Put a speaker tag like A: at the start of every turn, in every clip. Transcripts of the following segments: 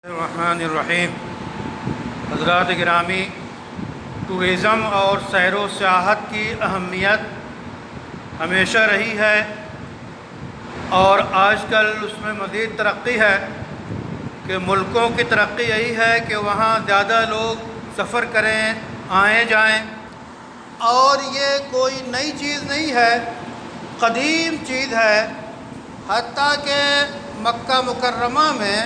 A: الرحمن الرحیم۔ حضرات گرامی، ٹورزم اور سیر و سیاحت کی اہمیت ہمیشہ رہی ہے اور آج کل اس میں مزید ترقی ہے کہ ملکوں کی ترقی یہی ہے کہ وہاں زیادہ لوگ سفر کریں، آئیں جائیں، اور یہ کوئی نئی چیز نہیں ہے، قدیم چیز ہے۔ حتیٰ کہ مکہ مکرمہ میں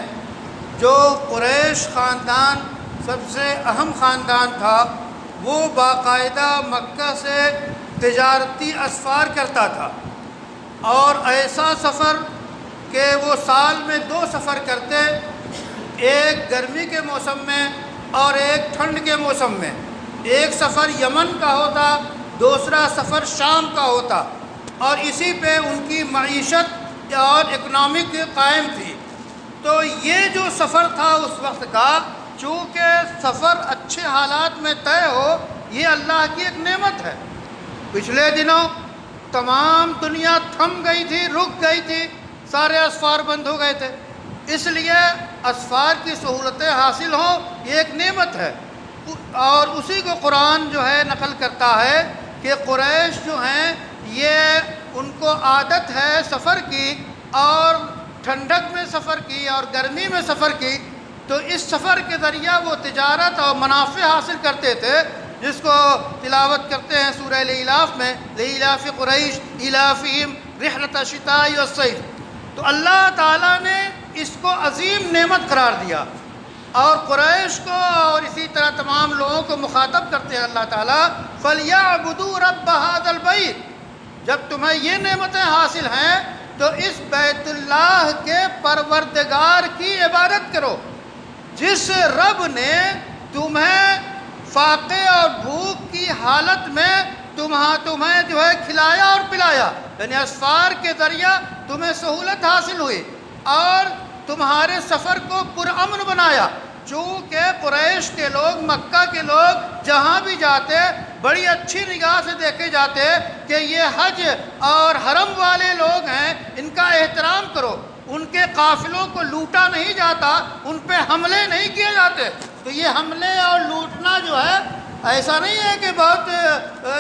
A: جو قریش خاندان سب سے اہم خاندان تھا، وہ باقاعدہ مکہ سے تجارتی اسفار کرتا تھا، اور ایسا سفر کہ وہ سال میں 2 سفر کرتے، ایک گرمی کے موسم میں اور ایک ٹھنڈ کے موسم میں۔ ایک سفر یمن کا ہوتا، دوسرا سفر شام کا ہوتا، اور اسی پہ ان کی معیشت اور اکنامک قائم تھی۔ تو یہ جو سفر تھا اس وقت کا، چونکہ سفر اچھے حالات میں طے ہو، یہ اللہ کی ایک نعمت ہے۔ پچھلے دنوں تمام دنیا تھم گئی تھی، رک گئی تھی، سارے اسفار بند ہو گئے تھے، اس لیے اسفار کی سہولتیں حاصل ہوں، یہ ایک نعمت ہے۔ اور اسی کو قرآن جو ہے نقل کرتا ہے کہ قریش جو ہیں یہ ان کو عادت ہے سفر کی، اور ٹھنڈک میں سفر کی اور گرمی میں سفر کی، تو اس سفر کے ذریعہ وہ تجارت اور منافع حاصل کرتے تھے، جس کو تلاوت کرتے ہیں سورہ الإعراف میں، لإیلاف قریش ایلافہم رحلۃ الشتاء والصیف۔ تو اللہ تعالیٰ نے اس کو عظیم نعمت قرار دیا، اور قریش کو اور اسی طرح تمام لوگوں کو مخاطب کرتے ہیں اللہ تعالیٰ، فَلْيَعْبُدُوا رَبَّ هَذَا الْبَيْتِ۔ جب تمہیں یہ نعمتیں حاصل ہیں تو اس بیت اللہ کے پروردگار کی عبادت کرو، جس رب نے تمہیں فاقے اور بھوک کی حالت میں تمہیں جو ہے کھلایا اور پلایا، یعنی اسفار کے ذریعہ تمہیں سہولت حاصل ہوئی اور تمہارے سفر کو پرامن بنایا۔ چونکہ قریش کے لوگ، مکہ کے لوگ جہاں بھی جاتے بڑی اچھی نگاہ سے دیکھے جاتے کہ یہ حج اور حرم والے لوگ ہیں، ان کا احترام کرو، ان کے قافلوں کو لوٹا نہیں جاتا، ان پہ حملے نہیں کیے جاتے۔ تو یہ حملے اور لوٹنا جو ہے ایسا نہیں ہے کہ بہت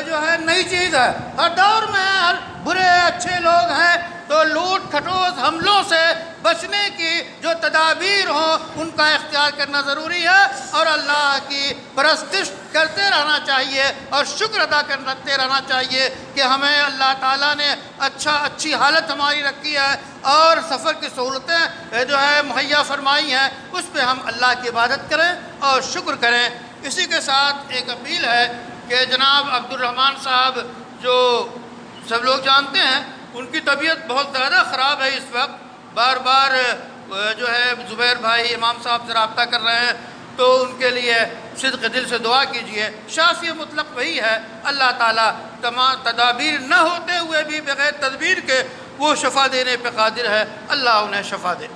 A: جو ہے نئی چیز ہے، ہر دور میں ہر برے اچھے لوگ ہیں، تو لوٹ کھٹوس حملوں سے بچنے کی جو تدابیر ہوں ان کا اختیار کرنا ضروری ہے، اور اللہ کی پرستش کرتے رہنا چاہیے اور شکر ادا کرتے رہنا چاہیے کہ ہمیں اللہ تعالیٰ نے اچھی حالت ہماری رکھی ہے اور سفر کی سہولتیں جو ہے مہیا فرمائی ہیں، اس پہ ہم اللہ کی عبادت کریں اور شکر کریں۔ اسی کے ساتھ ایک اپیل ہے کہ جناب عبد الرحمن صاحب، جو سب لوگ جانتے ہیں، ان کی طبیعت بہت زیادہ خراب ہے اس وقت، بار بار جو ہے زبیر بھائی امام صاحب سے رابطہ کر رہے ہیں، تو ان کے لیے صدق دل سے دعا کیجئے۔ شافی مطلق وہی ہے، اللہ تعالیٰ تمام تدابیر نہ ہوتے ہوئے بھی بغیر تدبیر کے وہ شفا دینے پہ قادر ہے، اللہ انہیں شفا دے۔